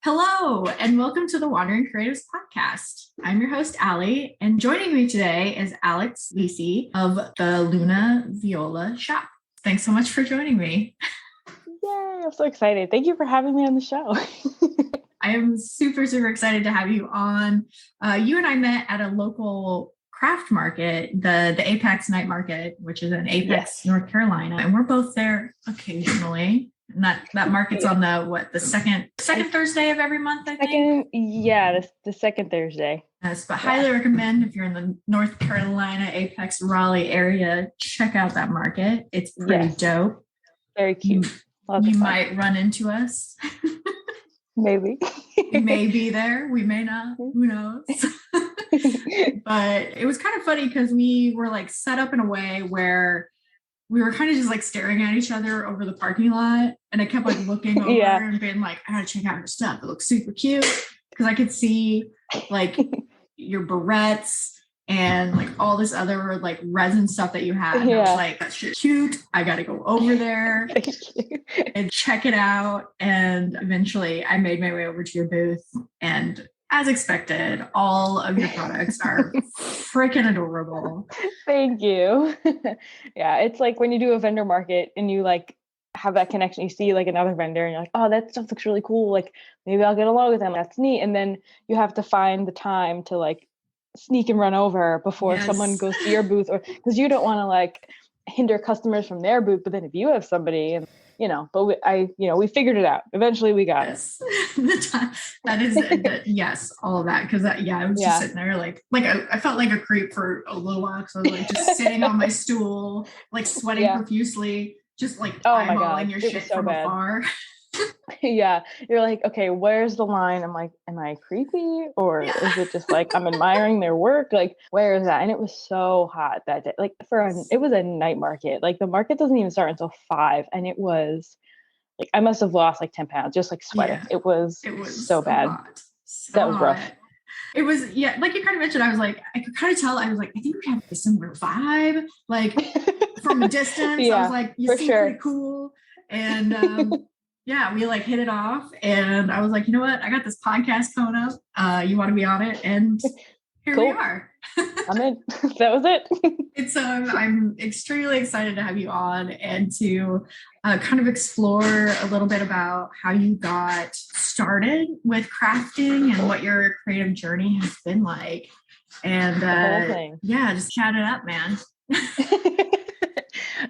Hello, and welcome to the Wandering Creatives podcast. I'm your host, Allie, and joining me today is Lisi of the Luna Viola shop. Thanks so much for joining me. Yay, I'm so excited. Thank you for having me on the show. I am super excited to have you on. You and I met at a local craft market, the Apex Night Market, which is in Apex, North Carolina, and we're both there occasionally. And that market's on the second Thursday of every month, I think. The second Thursday. Yes, but highly recommend if you're in the North Carolina, Apex, Raleigh area, check out that market. It's pretty dope. Very cute. You might run into us. Maybe. We may be there. We may not. Who knows? But it was kind of funny because we were like set up in a way where we were kind of just like staring at each other over the parking lot. And I kept like looking over and being like, I gotta check out your stuff. It looks super cute. Because I could see like your barrettes and like all this other like resin stuff that you had. And I was like, that shit's cute. I gotta go over there and check it out. And eventually I made my way over to your booth, and as expected, all of your products are freaking adorable. Thank you. Yeah, it's like when you do a vendor market and you like have that connection, you see like another vendor and you're like, oh, that stuff looks really cool. Like maybe I'll get along with them. That's neat. And then you have to find the time to like sneak and run over before someone goes to your booth, or because you don't want to like hinder customers from their booth. But then if you have somebody and but we figured it out. Eventually we got it. That is, yes, all of that. Cause I was just sitting there like I felt like a creep for a little while. Cause I was like just sitting on my stool, like sweating profusely, just like eyeballing your shit from afar. Yeah. You're like, okay, where's the line? I'm like, am I creepy? Or is it just like, I'm admiring their work? Like, where is that? And it was so hot that day. Like it was a night market. Like the market doesn't even start until 5. And it was like, I must've lost like 10 pounds, just like sweating. Yeah. It was so bad. Hot. That was rough. It was, like you kind of mentioned, I was like, I could kind of tell, I was like, I think we have a similar vibe, like from a distance. I was like, you seem pretty cool. And, we like hit it off, and I was like, you know what? I got this podcast coming up. You want to be on it? And here we are. I'm in. That was it. It's I'm extremely excited to have you on and to kind of explore a little bit about how you got started with crafting and what your creative journey has been like. And just chat it up, man.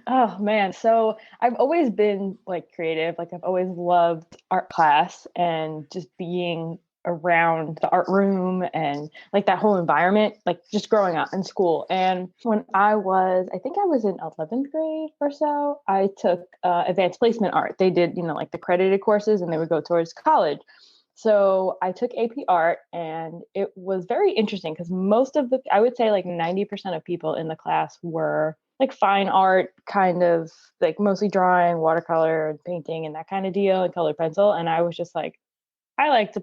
Oh man. So I've always been like creative. Like I've always loved art class and just being around the art room and like that whole environment, like just growing up in school. And when I think I was in 11th grade or so, I took advanced placement art. They did, like the credited courses, and they would go towards college. So I took AP art, and it was very interesting because I would say like 90% of people in the class were like fine art, kind of like mostly drawing, watercolor and painting and that kind of deal, and colored pencil. And I was just like, I like to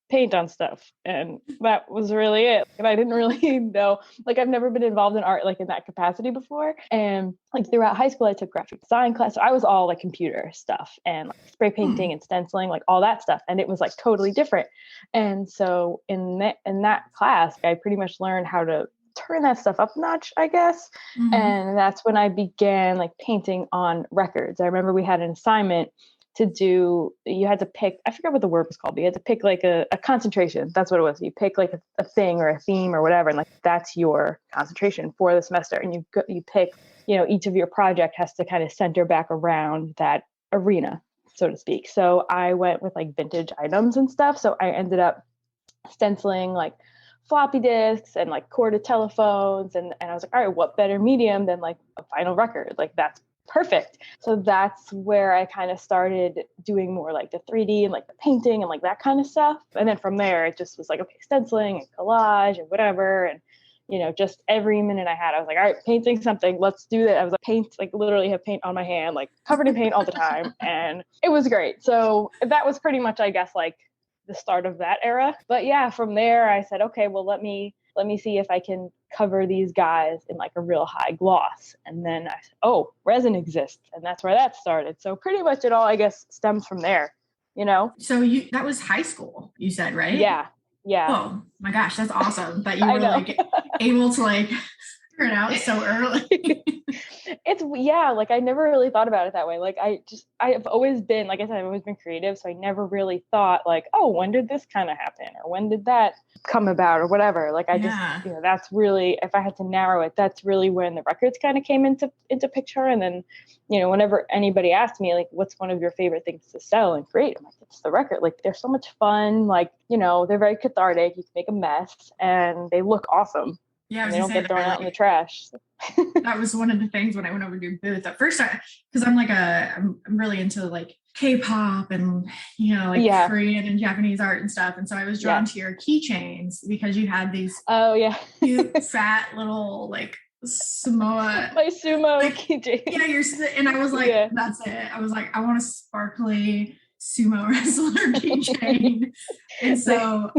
paint on stuff. And that was really it. And I didn't really know, like I've never been involved in art like in that capacity before. And like throughout high school, I took graphic design class. So I was all like computer stuff and like spray painting and stenciling, like all that stuff. And it was like totally different. And so in that class, I pretty much learned how to turn that stuff up a notch, I guess. Mm-hmm. And that's when I began like painting on records. I remember we had an assignment to do, you had to pick, I forgot what the word was called, but you had to pick like a concentration. That's what it was. You pick like a thing or a theme or whatever. And like, that's your concentration for the semester. And you pick, each of your project has to kind of center back around that arena, so to speak. So I went with like vintage items and stuff. So I ended up stenciling like floppy disks and like corded telephones. And I was like, all right, what better medium than like a vinyl record? Like that's perfect. So that's where I kind of started doing more like the 3D and like the painting and like that kind of stuff. And then from there, it just was like, okay, stenciling and collage and whatever. And, just every minute I had, I was like, all right, painting something, let's do that. I was like, literally have paint on my hand, like covered in paint all the time. And it was great. So that was pretty much, I guess, like the start of that era. But yeah, from there I said, okay, well, let me see if I can cover these guys in like a real high gloss. And then I said, oh, resin exists. And that's where that started. So pretty much it all, I guess, stems from there. you know? So that was high school, you said, right? Yeah. Yeah. Oh my gosh, that's awesome that you I were know. like able to like figure it out so early. It's like I never really thought about it that way. Like I've always been, like I said, I've always been creative. So I never really thought like, oh, when did this kind of happen? Or when did that come about or whatever? Like I just, that's really, if I had to narrow it, that's really when the records kind of came into picture. And then, whenever anybody asked me like, what's one of your favorite things to sell and create? I'm like, it's the record. Like they're so much fun. Like, they're very cathartic. You can make a mess and they look awesome. Yeah, and they don't get thrown out in the trash. That was one of the things when I went over to your booth at first, because I'm really into like K-pop and Korean and Japanese art and stuff, and so I was drawn to your keychains because you had these cute fat little like Samoa, my sumo keychain. And I was like, that's it. I was like, I want a sparkly sumo wrestler keychain. And so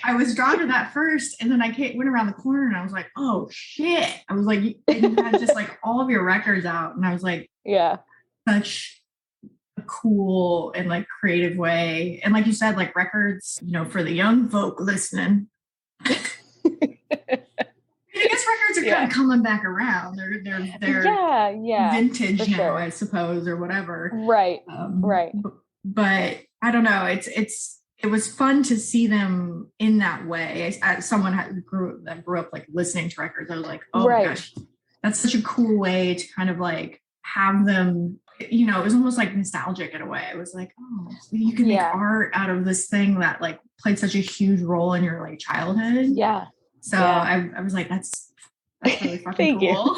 I was drawn to that first, and then I went around the corner and I was like, oh shit. I was like, and you had just like all of your records out, and I was like, such a cool and like creative way. And like you said, like records, for the young folk listening. I guess records are kind of coming back around. They're vintage now, I suppose, or whatever. Right. Right. But I don't know. It was fun to see them in that way. As someone that grew up like listening to records, I was like, oh my gosh, that's such a cool way to kind of like have them. It was almost like nostalgic in a way. It was like, oh, you can make art out of this thing that like played such a huge role in your like childhood. Yeah. So I was like, that's really fucking cool.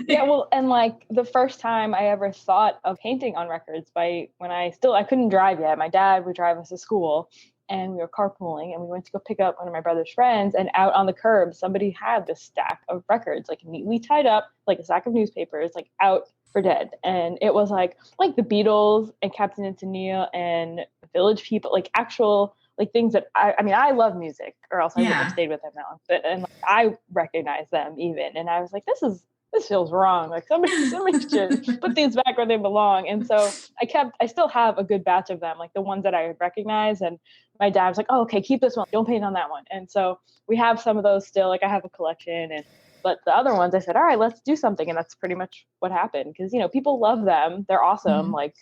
Yeah, well, and like the first time I ever thought of painting on records when I couldn't drive yet. My dad would drive us to school and we were carpooling and we went to go pick up one of my brother's friends, and out on the curb, somebody had this stack of records, like neatly tied up, like a stack of newspapers, like out for dead. And it was like the Beatles and Captain Antonia and Village People, like actual like things that I love music, or else I wouldn't have stayed with them now. And I recognize them even. And I was like, this feels wrong. Like somebody should put these back where they belong. And so I still have a good batch of them, like the ones that I recognize. And my dad was like, oh, okay, keep this one. Don't paint on that one. And so we have some of those still. Like I have a collection, but the other ones I said, all right, let's do something. And that's pretty much what happened. Because, people love them. They're awesome. Mm-hmm. Like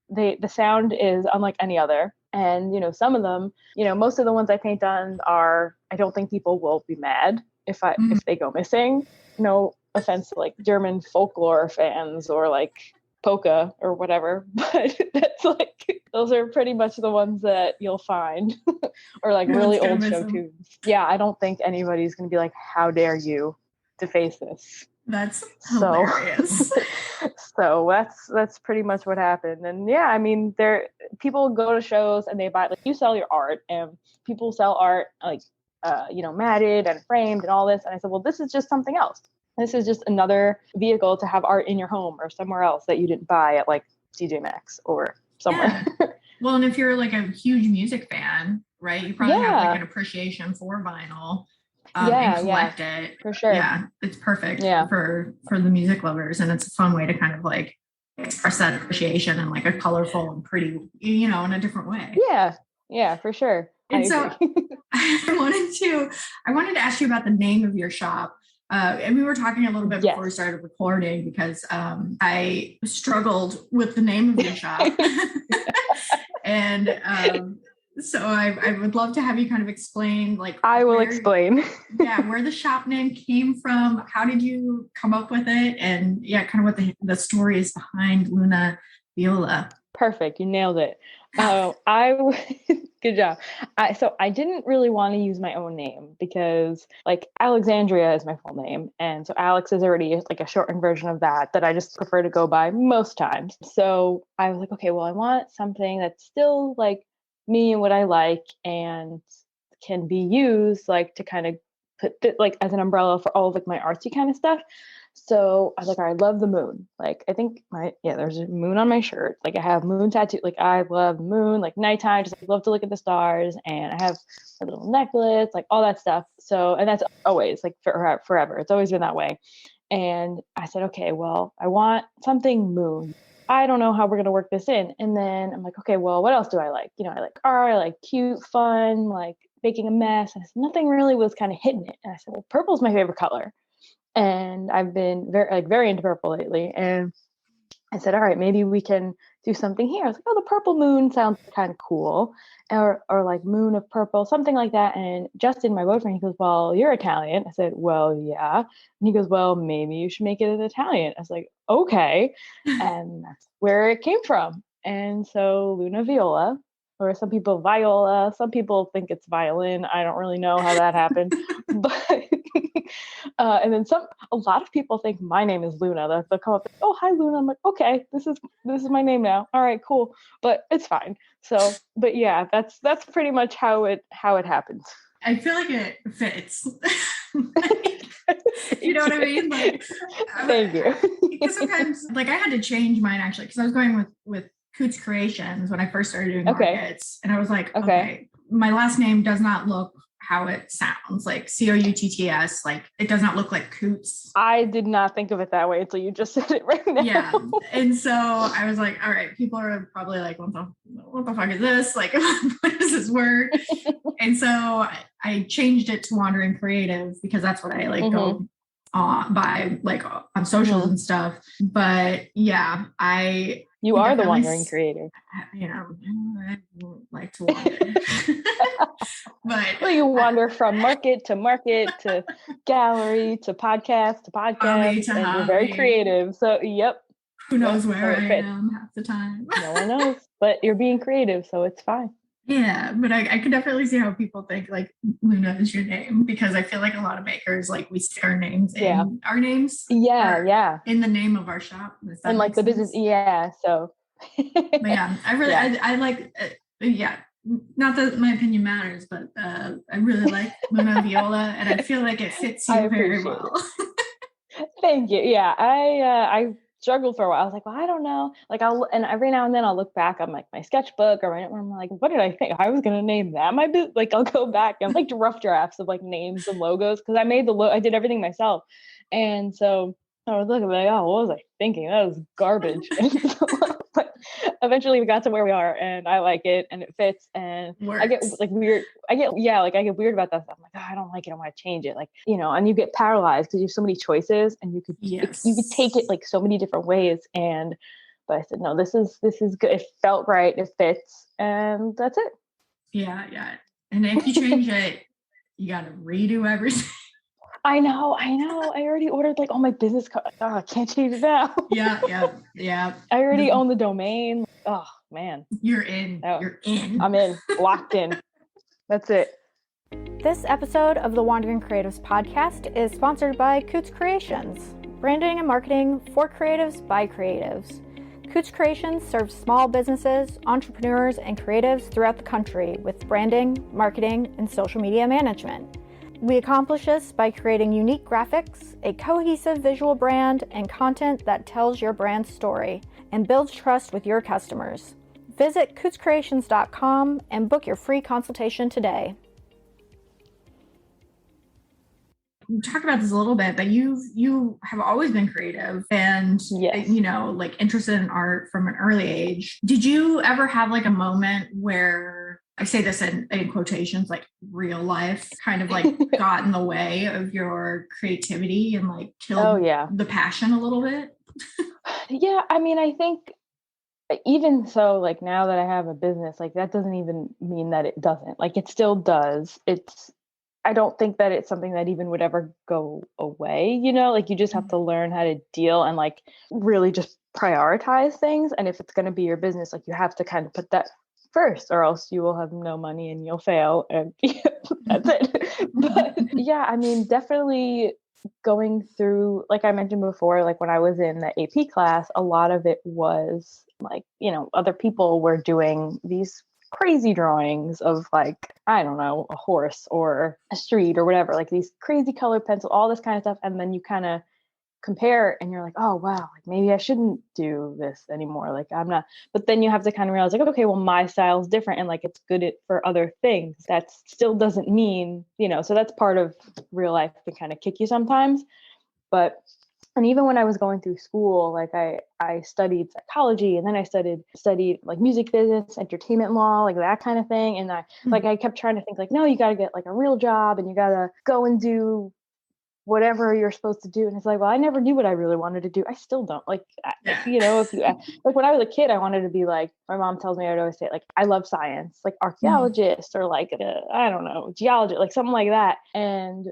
the sound is unlike any other. And, some of them, most of the ones I paint on I don't think people will be mad if they go missing. No offense to like German folklore fans or like polka or whatever, but that's like, those are pretty much the ones that you'll find or like really old show tunes. Yeah. I don't think anybody's going to be like, how dare you deface this? That's hilarious. So that's pretty much what happened. And people go to shows and they buy, like, you sell your art, and people sell art like, matted and framed and all this. And I said, well, this is just something else. This is just another vehicle to have art in your home or somewhere else that you didn't buy at like TJ Maxx or somewhere. Yeah. Well, and if you're like a huge music fan, right, you probably have like an appreciation for vinyl. And collect it for sure. Yeah, it's perfect for the music lovers, and it's a fun way to kind of like express that appreciation in like a colorful and pretty, in a different way. Yeah, for sure. And so I wanted to ask you about the name of your shop. And we were talking a little bit before we started recording because I struggled with the name of your shop. And so I would love to have you kind of explain, like, I will explain. Where the shop name came from. How did you come up with it? And kind of what the story is behind Luna Viola. Perfect. You nailed it. Good job. So I didn't really want to use my own name because like Alexandria is my full name. And so Alex is already like a shortened version of that I just prefer to go by most times. So I was like, okay, well, I want something that's still like me and what I like and can be used like to kind of put like as an umbrella for all of like my artsy kind of stuff. So I was like, all right, I love the moon. Like, I think there's a moon on my shirt. Like I have moon tattoo. Like I love the moon, like nighttime, just like, love to look at the stars. And I have a little necklace, like all that stuff. So, and that's always like forever. It's always been that way. And I said, okay, well, I want something moon. I don't know how we're going to work this in. And then I'm like, okay, well, what else do I like? I like art, I like cute, fun, like making a mess. And nothing really was kind of hitting it. And I said, well, purple's my favorite color. And I've been very into purple lately. And I said, all right, maybe we can do something here. I was like, oh, the purple moon sounds kind of cool. Or like moon of purple, something like that. And Justin, my boyfriend, he goes, well, you're Italian. I said, well, yeah. And he goes, well, maybe you should make it an Italian. I was like, okay. And that's where it came from. And so Luna Viola, or some people Viola, some people think it's violin. I don't really know how that happened. But and then a lot of people think my name is Luna. They'll come up, oh, hi Luna. I'm like, okay, this is my name now. All right, cool. But it's fine. So, but yeah, that's pretty much how it happens. I feel like it fits. You know what I mean? Like, thank you. Because sometimes, like, I had to change mine actually, because I was going with Coots Creations when I first started doing markets, and I was like, okay, my last name does not look how it sounds, like Coutts. Like, it does not look like Coots. I did not think of it that way until you just said it right now. Yeah, and so I was like, all right, people are probably like, what the fuck is this? Like, what does this work? And so I changed it to Wandering Creative, because that's what I like go on by, like, on socials and stuff. But yeah, you are the Wandering Creative. I like to wander. But well, you wander from market to gallery to podcast, and you're very creative. So, yep. Who knows where I am half the time? No one knows, but you're being creative, so it's fine. Yeah, but I could definitely see how people think like Luna is your name, because I feel like a lot of makers, like, we stick our names in our names. Yeah. In the name of our shop. And like the business. Yeah. So. But yeah, I really, I like, not that my opinion matters, but I really like Luna Viola, and I feel like it fits you very well. Thank you. Yeah, I struggled for a while. I was like, well, I don't know. Like, and every now and then I'll look back on like my sketchbook or I'm like, what did I think? I was gonna name that my business. Like, I'll go back and like rough drafts of like names and logos, because I made I did everything myself, and so I was looking like, oh, what was I thinking? That was garbage. But eventually we got to where we are, and I like it, and it fits, and I get like weird. I get weird about that stuff. I'm like, oh, I don't like it. I want to change it. Like, and you get paralyzed because you have so many choices, and you could take it like so many different ways. But I said, no, this is good. It felt right. It fits, and that's it. Yeah. And if you change it, you got to redo everything. I know. I already ordered like all my business cards. Oh, I can't change it now. Yeah. I already own the domain. Oh man. You're in. You're in. I'm in. Locked in. That's it. This episode of the Wandering Creatives podcast is sponsored by Coots Creations, branding and marketing for creatives by creatives. Coots Creations serves small businesses, entrepreneurs, and creatives throughout the country with branding, marketing, and social media management. We accomplish this by creating unique graphics, a cohesive visual brand, and content that tells your brand's story and builds trust with your customers. Visit cootscreations.com and book your free consultation today. We talked about this a little bit, but you have always been creative and like interested in art from an early age. Did you ever have like a moment where, I say this in quotations, like real life kind of like got in the way of your creativity and like killed the passion a little bit? Yeah, I mean, I think even so, like now that I have a business, like that doesn't even mean that it doesn't. Like it still does. I don't think that it's something that even would ever go away, like you just have to learn how to deal and like really just prioritize things. And if it's going to be your business, like you have to kind of put that first, or else you will have no money and you'll fail, and that's it. But yeah, I mean, definitely going through, like I mentioned before, like when I was in the AP class, a lot of it was like, other people were doing these crazy drawings of like, I don't know, a horse or a street or whatever, like these crazy color pencil, all this kind of stuff. And then you kind of compare and you're like, oh wow, like maybe I shouldn't do this anymore, like I'm not. But then you have to kind of realize like, okay, well my style is different and like it's good for other things. That still doesn't mean, so that's part of real life to kind of kick you sometimes. But And even when I was going through school, like I studied psychology, and then I studied like music business, entertainment law, like that kind of thing. And I kept trying to think like, no, you got to get like a real job and you got to go and do whatever you're supposed to do. And it's like, well, I never knew what I really wanted to do. I still don't like, if you like when I was a kid, I wanted to be like, my mom tells me, I'd always say like, I love science, like archaeologist or like, I don't know, geologist, like something like that. And,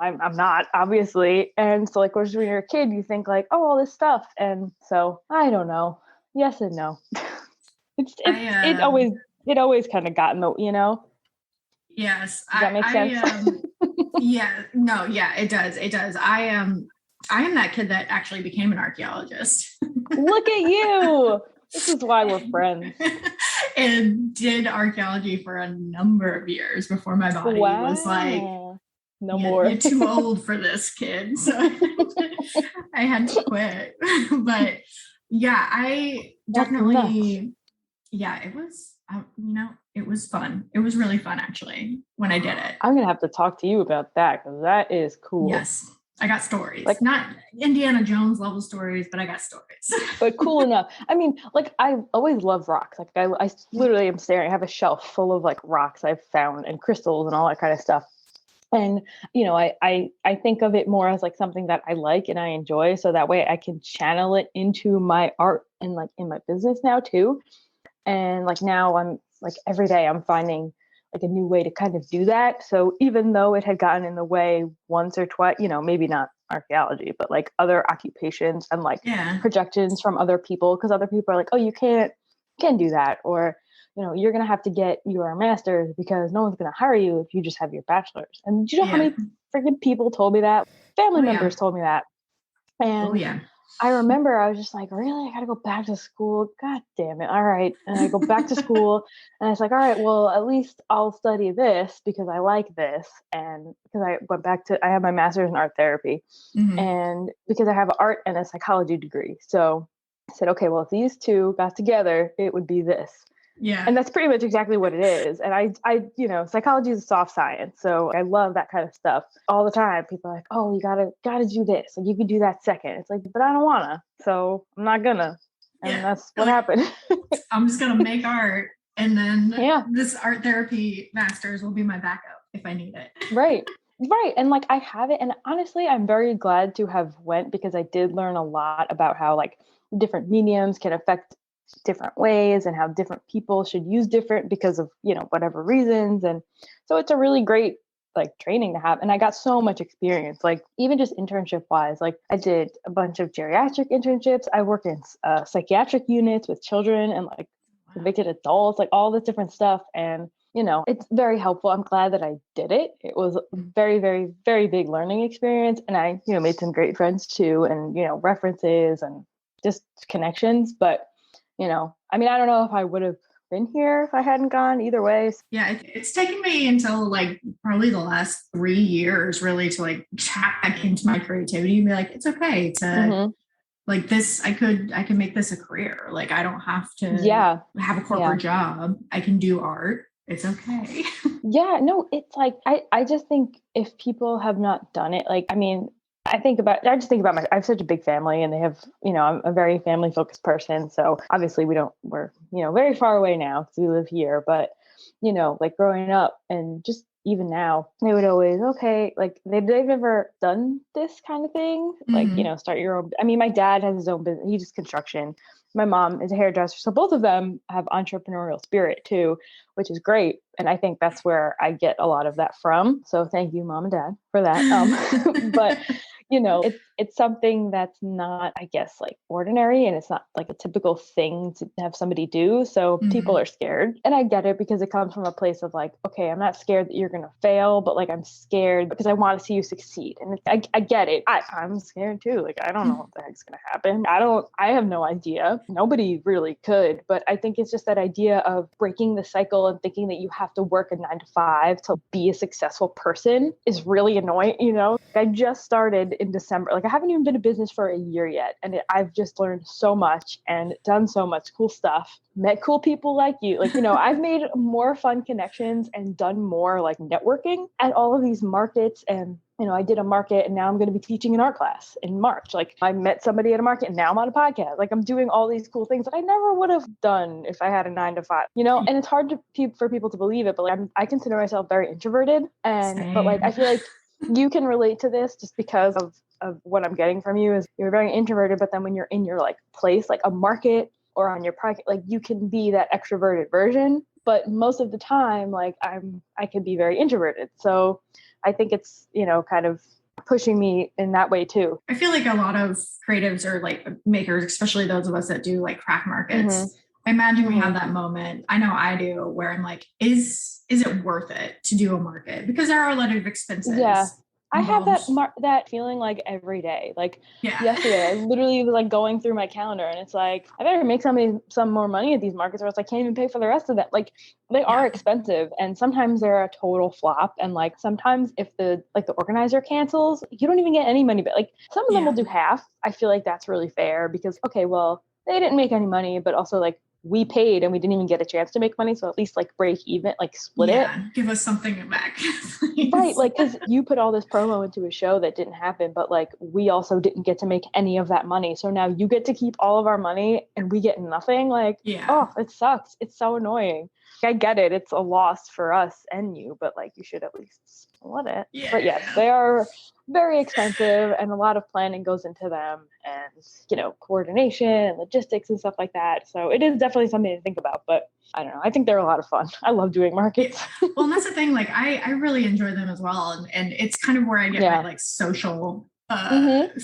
I'm not, obviously. And so like, when you're a kid, you think like, oh, all this stuff. And so I don't know. Yes and no. It always kind of got in the, Yes. Does that make sense? It does. I am that kid that actually became an archaeologist. Look at you. This is why we're friends. And did archaeology for a number of years before my body was like, no more. You're too old for this, kid. So I had to quit. But yeah, I definitely, it was, it was fun. It was really fun, actually, when I did it. I'm going to have to talk to you about that because that is cool. Yes. I got stories. Like, not Indiana Jones level stories, but I got stories. But cool enough. I mean, like, I always love rocks. Like, I literally am staring. I have a shelf full of like rocks I've found and crystals and all that kind of stuff. And, I think of it more as like something that I like and I enjoy. So that way I can channel it into my art and like in my business now too. And like now I'm like every day I'm finding like a new way to kind of do that. So even though it had gotten in the way once or twice, maybe not archaeology, but like other occupations and like projections from other people, because other people are like, oh, you can't do that. Or, you're going to have to get your master's because no one's going to hire you if you just have your bachelor's. And do you know how many freaking people told me that? Family members told me that. And I remember I was just like, really? I got to go back to school. God damn it. All right. And I go back to school and I was like, all right, well, at least I'll study this because I like this. And because I went back I have my master's in art therapy and because I have an art and a psychology degree. So I said, okay, well, if these two got together, it would be this. Yeah. And that's pretty much exactly what it is. And I psychology is a soft science. So I love that kind of stuff all the time. People are like, oh, you gotta do this. Like you can do that second. It's like, but I don't wanna. So I'm not gonna. And that's what happened. I'm just gonna make art. And then this art therapy master's will be my backup if I need it. Right. And like I have it. And honestly, I'm very glad to have went because I did learn a lot about how like different mediums can affect different ways and how different people should use different because of whatever reasons. And so it's a really great like training to have. And I got so much experience, like even just internship wise. Like I did a bunch of geriatric internships. I worked in psychiatric units with children and like convicted adults, like all this different stuff. And it's very helpful. I'm glad that I did it. It was a very, very, very big learning experience. And I made some great friends too, and references and just connections. But I mean, I don't know if I would have been here if I hadn't gone either way. Yeah, it's taken me until like probably the last 3 years really to like tap back into my creativity and be like, it's okay to like this. I can make this a career. Like I don't have to have a corporate job. I can do art. It's okay. It's like, I just think if people have not done it, like, I mean, I just think about I have such a big family and they have, I'm a very family focused person. So obviously we're very far away now because we live here, but, like growing up and just even now, they would always, like they've never done this kind of thing. Like, start your own. I mean, my dad has his own business. He does construction. My mom is a hairdresser. So both of them have entrepreneurial spirit too, which is great. And I think that's where I get a lot of that from. So thank you, Mom and Dad, for that. But it's something that's not, I guess, like ordinary, and it's not like a typical thing to have somebody do. So people are scared, and I get it because it comes from a place of like, okay, I'm not scared that you're going to fail, but like, I'm scared because I want to see you succeed. And I get it. I'm scared too. Like, I don't know what the heck's going to happen. I have no idea. Nobody really could, but I think it's just that idea of breaking the cycle and thinking that you have to work a 9 to 5 to be a successful person is really annoying. I just started in December. Like I haven't even been in business for a year yet. And I've just learned so much and done so much cool stuff, met cool people like you. Like, I've made more fun connections and done more like networking at all of these markets. And, I did a market and now I'm going to be teaching an art class in March. Like I met somebody at a market and now I'm on a podcast. Like I'm doing all these cool things that I never would have done if I had a 9 to 5, and it's hard for people to believe it, but like I consider myself very introverted but like, I feel like you can relate to this just because of what I'm getting from you is you're very introverted, but then when you're in your like place, like a market or on your project, like you can be that extroverted version, but most of the time, like I can be very introverted. So I think it's, kind of pushing me in that way too. I feel like a lot of creatives or like makers, especially those of us that do like craft markets, mm-hmm. I imagine we have that moment. I know I do, where I'm like, is it worth it to do a market? Because there are a lot of expenses. Yeah. I have that feeling like every day. Like yesterday, I literally was like going through my calendar and it's like, I better make some more money at these markets or else I can't even pay for the rest of that. Like they are expensive and sometimes they're a total flop. And like sometimes if the organizer cancels, you don't even get any money. But like some of them will do half. I feel like that's really fair because, okay, well, they didn't make any money, but also like we paid and we didn't even get a chance to make money. So at least like break even, like split it. Give us something back. Right. Like, cause you put all this promo into a show that didn't happen, but like, we also didn't get to make any of that money. So now you get to keep all of our money and we get nothing. Like, oh, it sucks. It's so annoying. I get it. It's a loss for us and you, but like, you should at least split it. Yeah. But yes, they are very expensive and a lot of planning goes into them and, coordination and logistics and stuff like that. So it is definitely something to think about, but I don't know. I think they're a lot of fun. I love doing markets. Well, and that's the thing. Like I really enjoy them as well. And it's kind of where I get my like social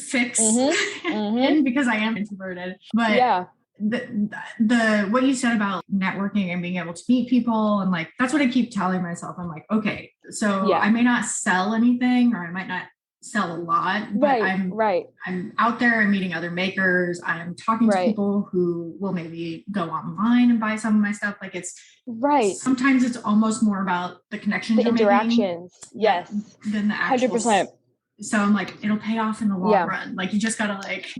fix in because I am introverted, but the what you said about networking and being able to meet people and like, that's what I keep telling myself. I'm like, okay, so I may not sell anything or I might not sell a lot, but I'm out there and meeting other makers. I'm talking to people who will maybe go online and buy some of my stuff. Like it's sometimes it's almost more about the connections, the interactions, than the actual 100%. So I'm like, it'll pay off in the long run. Like you just gotta like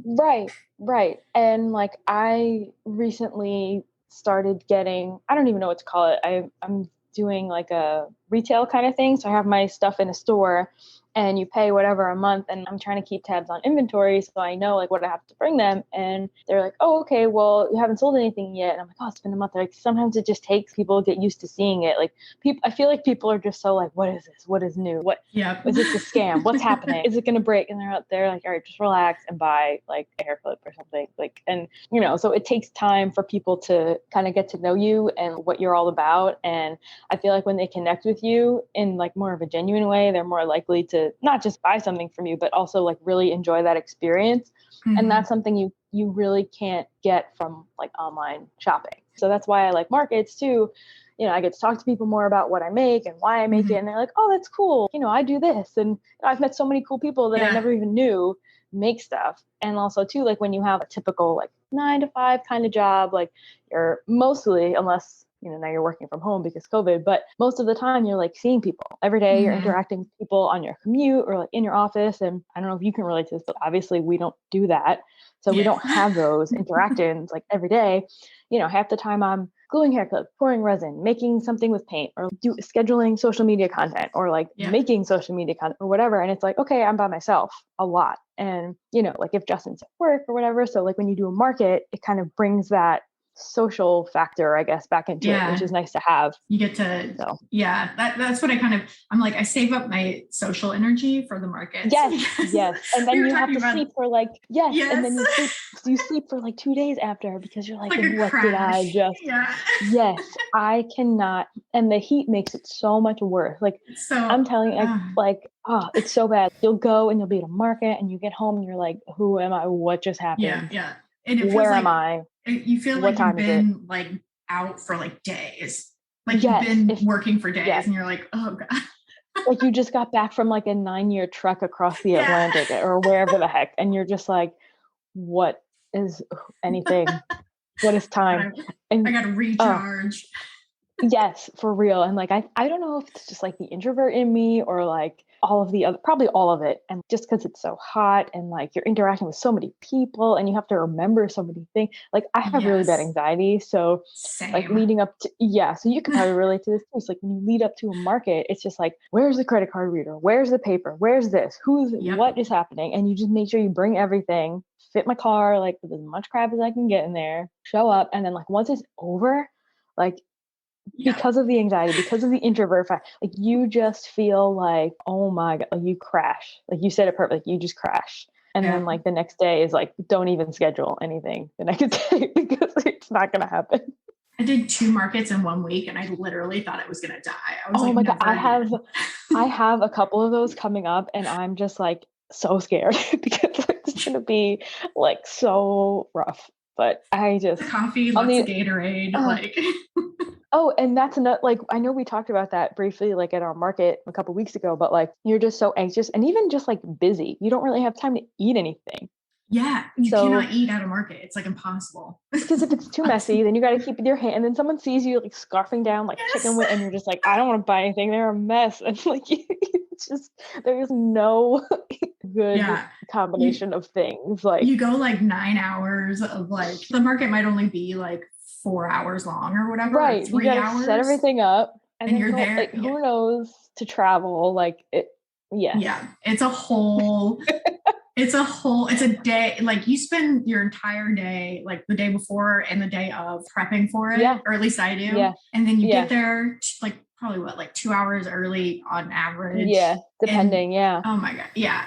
right. And like I recently started getting, I don't even know what to call it. I'm doing like a retail kind of thing. So I have my stuff in a store and you pay whatever a month and I'm trying to keep tabs on inventory so I know like what I have to bring them. And they're like, oh, okay, well, you haven't sold anything yet. And I'm like, oh, it's been a month. Like sometimes it just takes people to get used to seeing it. Like I feel like people are just so like, what is this? What is new? Is this a scam? What's happening? Is it going to break? And they're out there like, all right, just relax and buy like a hair clip or something. Like, and so it takes time for people to kind of get to know you and what you're all about. And I feel like when they connect with you in like more of a genuine way, they're more likely to not just buy something from you, but also like really enjoy that experience. Mm-hmm. And that's something you really can't get from like online shopping. So that's why I like markets too. I get to talk to people more about what I make and why I make it. And they're like, oh, that's cool. I do this. And I've met so many cool people that I never even knew make stuff. And also too, like when you have a typical like 9 to 5 kind of job, like you're mostly, unless now you're working from home because COVID, but most of the time you're like seeing people every day. You're interacting with people on your commute or like in your office. And I don't know if you can relate to this, but obviously we don't do that. So we don't have those interactions like every day. Half the time I'm gluing hair clips, pouring resin, making something with paint or scheduling social media content or like making social media content or whatever. And it's like, okay, I'm by myself a lot. And, like if Justin's at work or whatever. So like when you do a market, it kind of brings that social factor, I guess, back into it, which is nice to have. You get to, that's what I'm like, I save up my social energy for the market. Yes. And then you have to sleep for like, and then you sleep for like 2 days after because you're like what did I just, yes, I cannot. And the heat makes it so much worse. Like, so, I'm telling you, it's so bad. You'll go and you'll be at a market and you get home and you're like, who am I? What just happened? Yeah. And it where am I? You feel like you've been like out for like days, like you've been working for days and you're like, oh God. Like you just got back from like a 9-year trek across the Atlantic or wherever the heck. And you're just like, what is anything? What is time? I got to recharge. Yes, for real. And like, I don't know if it's just like the introvert in me or like all of the other, probably all of it. And just because it's so hot and like you're interacting with so many people and you have to remember so many things. Like I have really bad Yes. anxiety. So like Same. leading up to, yeah. So you could probably relate to this too. It's like when you lead up to a market, it's just like, where's the credit card reader? Where's the paper? Where's this? Yep. What is happening? And you just make sure you bring everything, fit my car, like with as much crap as I can get in there, show up. And then like once it's over, like because of the anxiety, because of the introvert fact, like you just feel like, oh my God, like you crash. Like you said it perfect, like you just crash. And then like the next day is like, don't even schedule anything the next day because it's not going to happen. I did 2 markets in 1 week and I literally thought I was going to die. I was oh like, my God, I again. have a couple of those coming up and I'm just like so scared because it's going to be like so rough. But I just coffee, lots of Gatorade, like. Oh, and that's not like, I know we talked about that briefly, like at our market a couple weeks ago, but like, you're just so anxious and even just like busy. You don't really have time to eat anything. Yeah. You cannot eat at a market. It's like impossible. Because if it's too messy, then you got to keep it in your hand. And then someone sees you like scarfing down like chicken wing and you're just like, I don't want to buy anything. They're a mess. And like, it's just, there's no good combination of things. Like you go like 9 hours of like, the market might only be like 4 hours long or whatever. Right. Or 3 you gotta hours. Set everything up. And then you're there. Like, who knows to travel? Like it. Yes. Yeah. It's a whole, it's a day. Like you spend your entire day, like the day before and the day of prepping for it. Yeah. Or at least I do. Yeah. And then you get there like probably like 2 hours early on average. Yeah. Depending. Yeah. Oh my God. Yeah.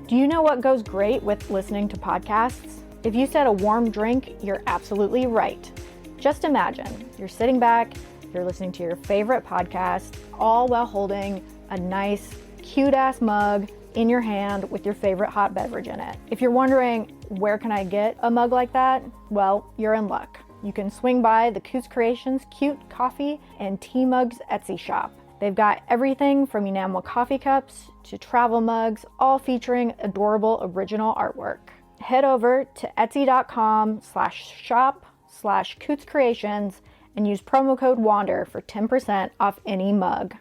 Do you know what goes great with listening to podcasts? If you said a warm drink, you're absolutely right. Just imagine you're sitting back, you're listening to your favorite podcast, all while holding a nice, cute-ass mug in your hand with your favorite hot beverage in it. If you're wondering, where can I get a mug like that? Well, you're in luck. You can swing by the Coots Creations Cute Coffee and Tea Mugs Etsy shop. They've got everything from enamel coffee cups to travel mugs, all featuring adorable original artwork. Head over to etsy.com/shop/Coots Creations and use promo code WANDER for 10% off any mug.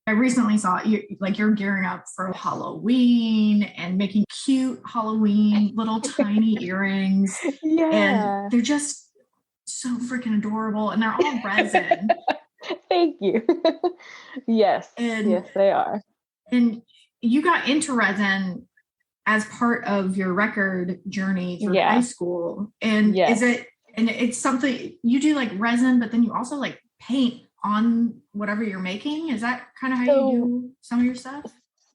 I recently saw you're gearing up for Halloween and making cute Halloween little tiny earrings. Yeah. And they're just so freaking adorable. And they're all resin. Thank you. Yes. Yes, they are. And you got into resin as part of your record journey through high school. And it's something you do like resin, but then you also like paint on whatever you're making. Is that kind of how you do some of your stuff?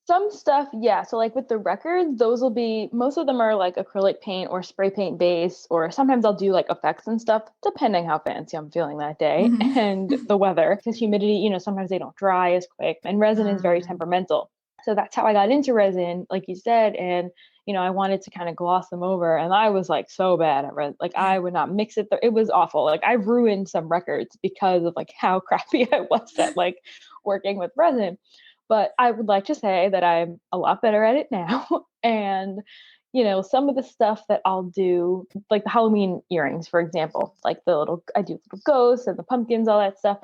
Some stuff, yeah. So like with the records, those will be, most of them are like acrylic paint or spray paint base, or sometimes I'll do like effects and stuff, depending how fancy I'm feeling that day and the weather, because humidity, sometimes they don't dry as quick, and resin is very temperamental. So that's how I got into resin, like you said. And, I wanted to kind of gloss them over, and I was like so bad at resin. Like I would not mix it. It was awful. Like I ruined some records because of like how crappy I was at like working with resin. But I would like to say that I'm a lot better at it now. And, some of the stuff that I'll do, like the Halloween earrings, for example, like I do little ghosts and the pumpkins, all that stuff.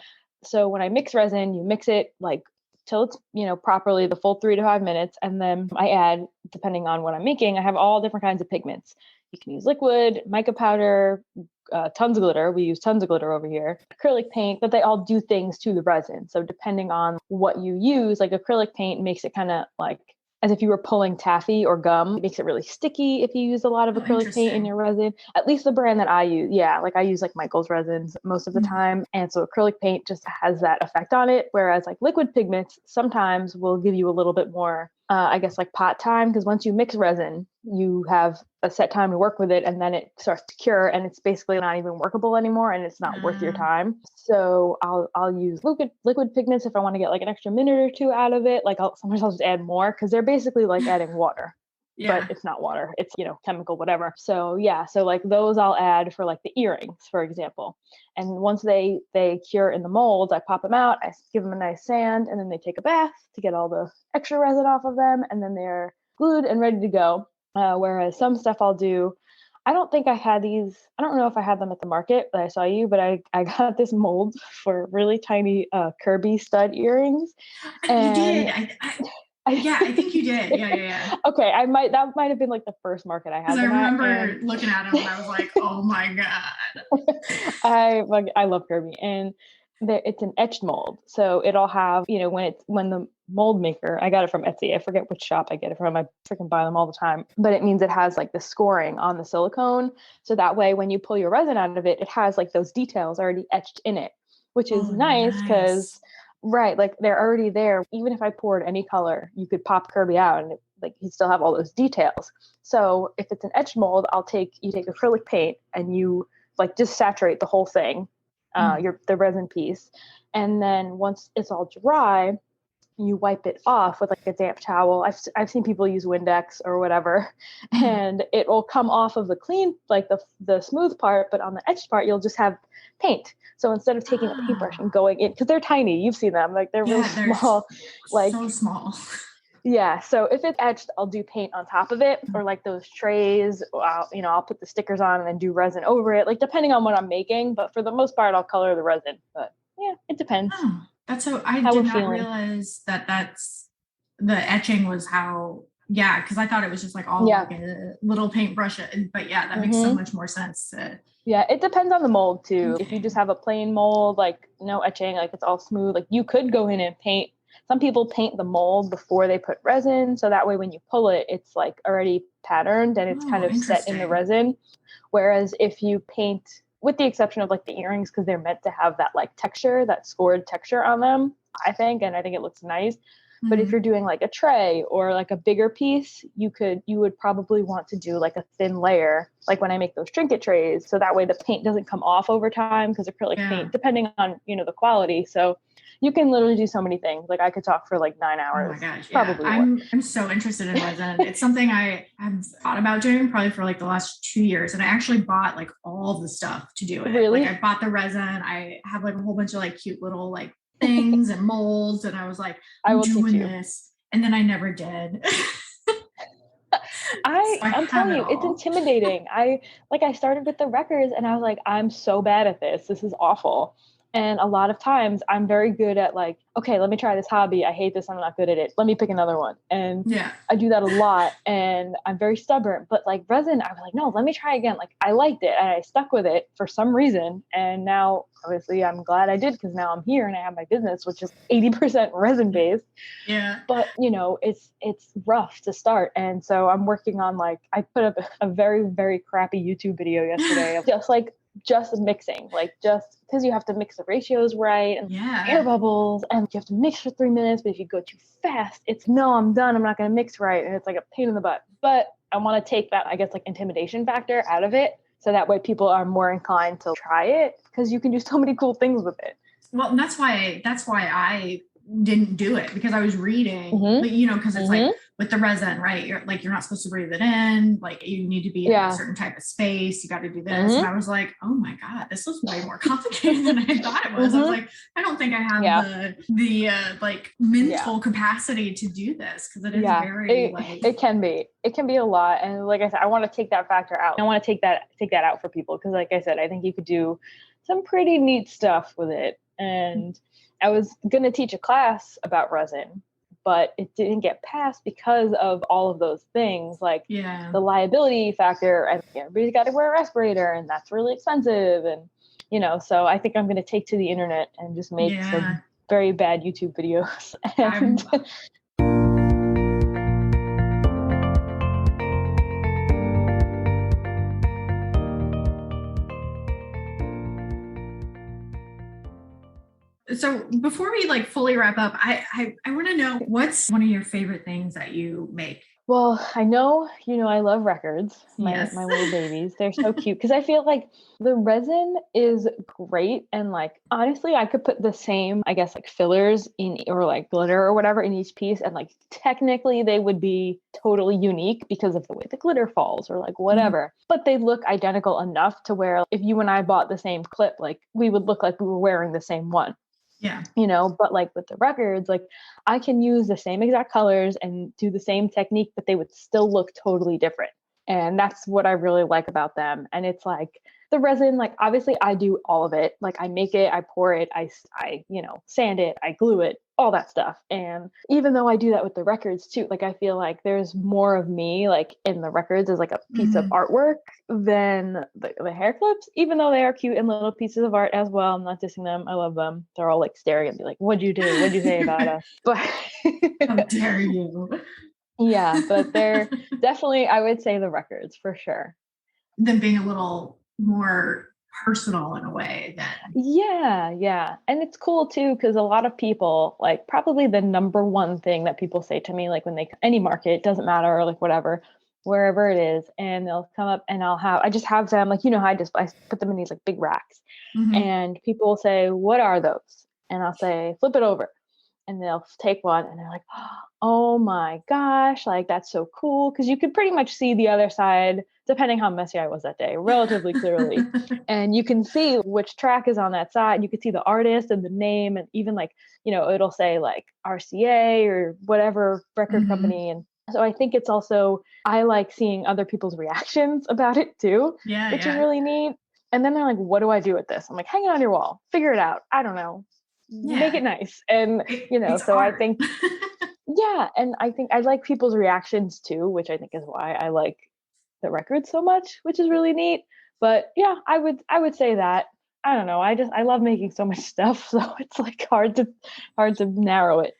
So when I mix resin, you mix it like till it's, properly the full 3 to 5 minutes. And then I add, depending on what I'm making, I have all different kinds of pigments. You can use liquid, mica powder, tons of glitter. We use tons of glitter over here. Acrylic paint, but they all do things to the resin. So depending on what you use, like acrylic paint makes it kind of like as if you were pulling taffy or gum. It makes it really sticky if you use a lot of acrylic paint in your resin. At least the brand that I use. Yeah, like I use like Michael's resins most of the time. And so acrylic paint just has that effect on it. Whereas like liquid pigments sometimes will give you a little bit more, I guess like pot time, because once you mix resin, you have a set time to work with it, and then it starts to cure, and it's basically not even workable anymore, and it's not worth your time. So I'll use liquid pigments if I want to get like an extra minute or two out of it. Like sometimes I'll just add more, because they're basically like adding water. But it's not water, it's chemical, whatever. So so like those I'll add for like the earrings, for example. And once they cure in the molds, I pop them out, I give them a nice sand, and then they take a bath to get all the extra resin off of them, and then they're glued and ready to go. Whereas some stuff I'll do, I don't think I had these. I don't know if I had them at the market that I saw you, but I got this mold for really tiny Kirby stud earrings. You And did. Yeah, I think you did. Yeah. Okay, that might have been like the first market I had. Because I remember looking at them and I was like, oh my God. I love Kirby, and it's an etched mold. So it'll have, when the mold maker, I got it from Etsy. I forget which shop I get it from. I freaking buy them all the time. But it means it has like the scoring on the silicone. So that way, when you pull your resin out of it, it has like those details already etched in it, which is nice because, right, like they're already there. Even if I poured any color, you could pop Kirby out and you still have all those details. So if it's an etched mold, you take acrylic paint and you like just saturate the whole thing, the resin piece. And then once it's all dry, you wipe it off with like a damp towel. I've seen people use Windex or whatever, and it will come off of the clean, like the smooth part, but on the etched part, you'll just have paint. So instead of taking a paintbrush and going in, because they're tiny, you've seen them, like they're really small, like so small. Yeah. So if it's etched, I'll do paint on top of it, or like those trays, I'll put the stickers on and then do resin over it, like depending on what I'm making. But for the most part, I'll color the resin. But yeah, it depends. Oh, I did not realize that's the etching was how, because I thought it was just like all like a little paintbrush. But yeah, that makes so much more sense. Yeah, it depends on the mold too. If you just have a plain mold, like no etching, like it's all smooth, like you could go in and paint. Some people paint the mold before they put resin. So that way when you pull it, it's like already patterned and it's kind of set in the resin. Whereas if you paint, with the exception of like the earrings, because they're meant to have that like texture, that scored texture on them, I think it looks nice. But if you're doing like a tray or like a bigger piece, you would probably want to do like a thin layer, like when I make those trinket trays. So that way the paint doesn't come off over time, because acrylic paint, depending on, the quality. So you can literally do so many things. Like I could talk for like 9 hours. Oh my gosh. Probably I'm so interested in resin. It's something I have thought about doing probably for like the last 2 years. And I actually bought like all the stuff to do it. Really? Like I bought the resin. I have like a whole bunch of like cute little like things and molds. And I was like, I'm doing this. And then I never did. I'm telling you, it's intimidating. I started with the records and I was like, I'm so bad at this. This is awful. And a lot of times I'm very good at like, okay, let me try this hobby. I hate this. I'm not good at it. Let me pick another one. And I do that a lot and I'm very stubborn, but like resin, I was like, no, let me try again. Like I liked it and I stuck with it for some reason. And now obviously I'm glad I did, because now I'm here and I have my business, which is 80% resin based. Yeah. But it's rough to start. And so I'm working on I put up a very, very crappy YouTube video yesterday of just mixing, like just because you have to mix the ratios right and air bubbles, and you have to mix for 3 minutes, but if you go too fast, I'm done, I'm not going to mix right, and it's like a pain in the butt. But I want to take that, I guess, like intimidation factor out of it, so that way people are more inclined to try it, because you can do so many cool things with it. Well, and that's why I didn't do it, because I was reading, but, because it's like with the resin, right? You're not supposed to breathe it in. Like you need to be in a certain type of space. You got to do this. And I was like, oh my God, this was way more complicated than I thought it was. I was like, I don't think I have the mental capacity to do this, because it is very it can be a lot. And like I said, I want to take that factor out. I want to take that out for people, because like I said, I think you could do some pretty neat stuff with it. And I was going to teach a class about resin, but it didn't get passed because of all of those things, like the liability factor. And everybody's got to wear a respirator, and that's really expensive. And, so I think I'm going to take to the internet and just make some very bad YouTube videos. And So before we fully wrap up, I want to know, what's one of your favorite things that you make? Well, I know, I love records, my little babies. They're so cute, because I feel like the resin is great. And honestly, I could put the same, I guess, fillers in, or glitter or whatever in each piece. And technically they would be totally unique because of the way the glitter falls or whatever, but they look identical enough to where if you and I bought the same clip, we would look like we were wearing the same one. Yeah. But with the records, I can use the same exact colors and do the same technique, but they would still look totally different. And that's what I really like about them. And it's like the resin, like obviously I do all of it. Like I make it, I pour it, I sand it, I glue it, all that stuff. And even though I do that with the records too, like I feel like there's more of me like in the records as like a piece of artwork than the hair clips, even though they are cute and little pieces of art as well. I'm not dissing them. I love them. They're all like staring at me like, what'd you do? What'd you say about us? But how dare you? Yeah, but they're definitely, I would say the records for sure. Them being a little more personal in a way then. Yeah. And it's cool too, because a lot of people, like probably the number one thing that people say to me, like when they, any market, doesn't matter, or like whatever, wherever it is, and they'll come up and I just have them, like, how I put them in these like big racks, and people will say, what are those? And I'll say, flip it over. And they'll take one and they're like, oh my gosh, like that's so cool. Cause you could pretty much see the other side, depending how messy I was that day, relatively clearly. And you can see which track is on that side. You could see the artist and the name, and even like, it'll say like RCA or whatever record company. And so I think it's also, I like seeing other people's reactions about it too, which is really neat. And then they're like, what do I do with this? I'm like, hang it on your wall, figure it out. I don't know. Make it nice. And so art. I think and I think I like people's reactions too, which I think is why I like the record so much, which is really neat. But yeah, I would say that. I don't know, I love making so much stuff, so it's like hard to narrow it.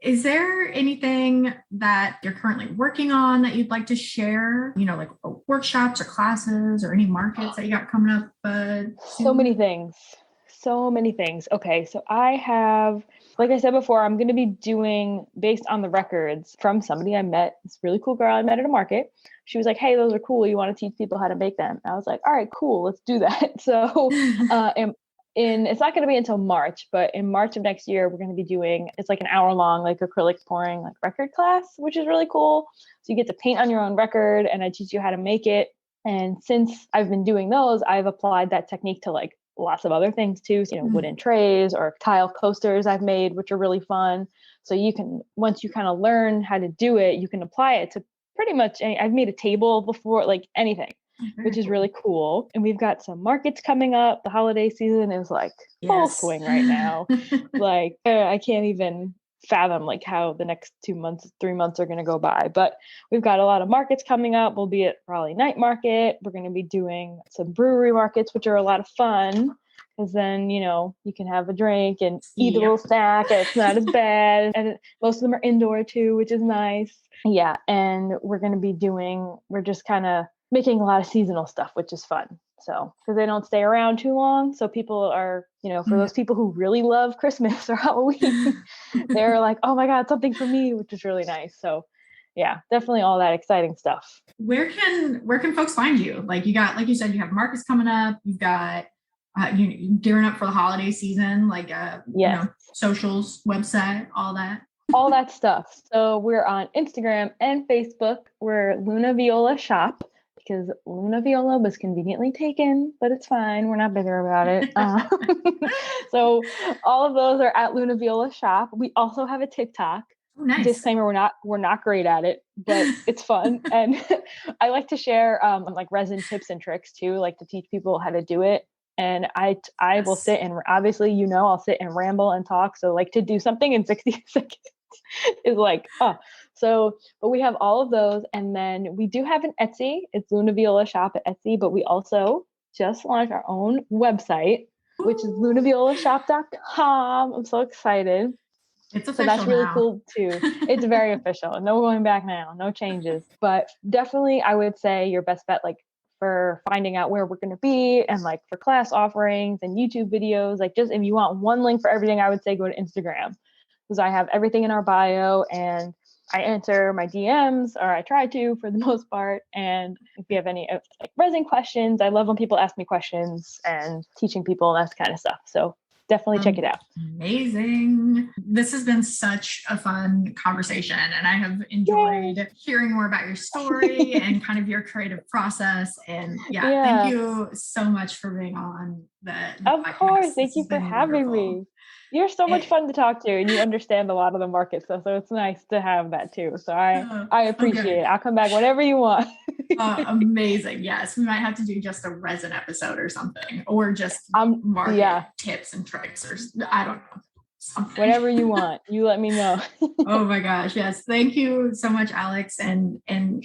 Is there anything that you're currently working on that you'd like to share? Like workshops or classes or any markets that you got coming up? So many things. Okay, so I have, like I said before, I'm going to be doing based on the records from somebody I met. This really cool girl I met at a market. She was like, hey, those are cool. You want to teach people how to make them? And I was like, all right, cool. Let's do that. So it's not going to be until March, but in March of next year, we're going to be doing, it's like an hour long, like acrylic pouring, like record class, which is really cool. So you get to paint on your own record and I teach you how to make it. And since I've been doing those, I've applied that technique to like lots of other things too. So, wooden trays or tile coasters I've made, which are really fun. So you can, once you kind of learn how to do it, you can apply it to pretty much I've made a table before, like anything, which is really cool. And we've got some markets coming up. The holiday season is like full swing right now. Like I can't even fathom like how the next 3 months are going to go by, but we've got a lot of markets coming up. We'll be at Raleigh night market. We're going to be doing some brewery markets, which are a lot of fun, because then you can have a drink and eat a little snack and it's not as bad, and most of them are indoor too, which is nice. And we're just kind of making a lot of seasonal stuff, which is fun. So, because they don't stay around too long. So people are, for those people who really love Christmas or Halloween, they're like, oh my God, something for me, which is really nice. So yeah, definitely all that exciting stuff. Where can folks find you? Like you said, you have markets coming up, you've got, you gearing up for the holiday season, like, socials, website, all that stuff. So we're on Instagram and Facebook. We're Luna Viola Shop, because Luna Viola was conveniently taken, but it's fine. We're not bitter about it. So all of those are at Luna Viola Shop. We also have a TikTok. Oh, nice. Disclaimer, we're not great at it, but it's fun. And I like to share like resin tips and tricks too, like to teach people how to do it. And I will sit and obviously, I'll sit and ramble and talk. So like to do something in 60 seconds is like, so, but we have all of those. And then we do have an Etsy. It's Luna Viola Shop at Etsy, but we also just launched our own website, which is lunaviolashop.com. I'm so excited. It's official. So that's really now. cool too. It's very official. No going back now, no changes. But definitely I would say your best bet, like for finding out where we're going to be and like for class offerings and YouTube videos, like just if you want one link for everything, I would say go to Instagram, because I have everything in our bio and I answer my DMs, or I try to for the most part. And if you have any like resin questions, I love when people ask me questions and teaching people that kind of stuff. So definitely check it out. Amazing. This has been such a fun conversation, and I have enjoyed hearing more about your story and kind of your creative process. And thank you so much for being on the Of podcast. course. Thank you for having me. You're so much fun to talk to, and you understand a lot of the market stuff. So it's nice to have that too. So I appreciate it. I'll come back whenever you want. Amazing. Yes. We might have to do just a resin episode or something, or just market tips and tricks, or I don't know. Something. Whatever you want, you let me know. Oh my gosh. Yes. Thank you so much, Alex. And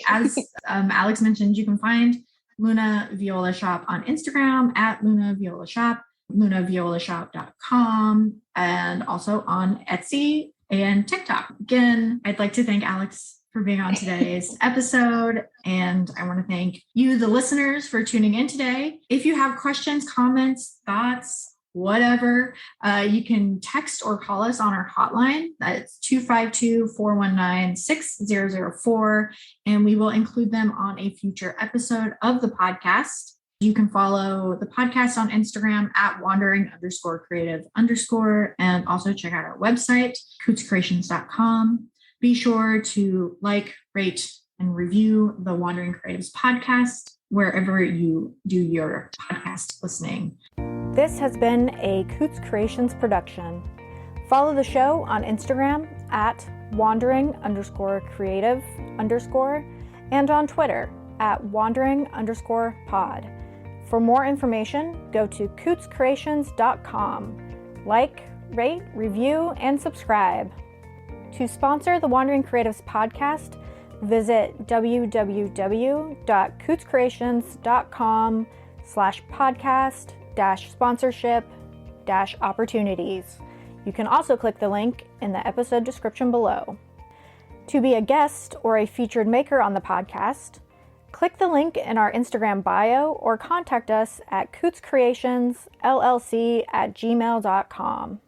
as Alex mentioned, you can find Luna Viola Shop on Instagram at Luna Viola Shop, lunaviola.shop.com, and also on Etsy and TikTok. Again, I'd like to thank Alex for being on today's episode. And I want to thank you, the listeners, for tuning in today. If you have questions, comments, thoughts, whatever, you can text or call us on our hotline. That's 252-419-6004. And we will include them on a future episode of the podcast. You can follow the podcast on Instagram at wandering_creative_, and also check out our website, cootscreations.com. Be sure to like, rate, and review the Wandering Creatives podcast wherever you do your podcast listening. This has been a Coots Creations production. Follow the show on Instagram at wandering_creative_ and on Twitter at wandering_pod. For more information, go to cootscreations.com. Like, rate, review, and subscribe. To sponsor the Wandering Creatives podcast, visit www.cootscreations.com/podcast-sponsorship-opportunities. You can also click the link in the episode description below. To be a guest or a featured maker on the podcast, click the link in our Instagram bio or contact us at cootscreationsllc@gmail.com.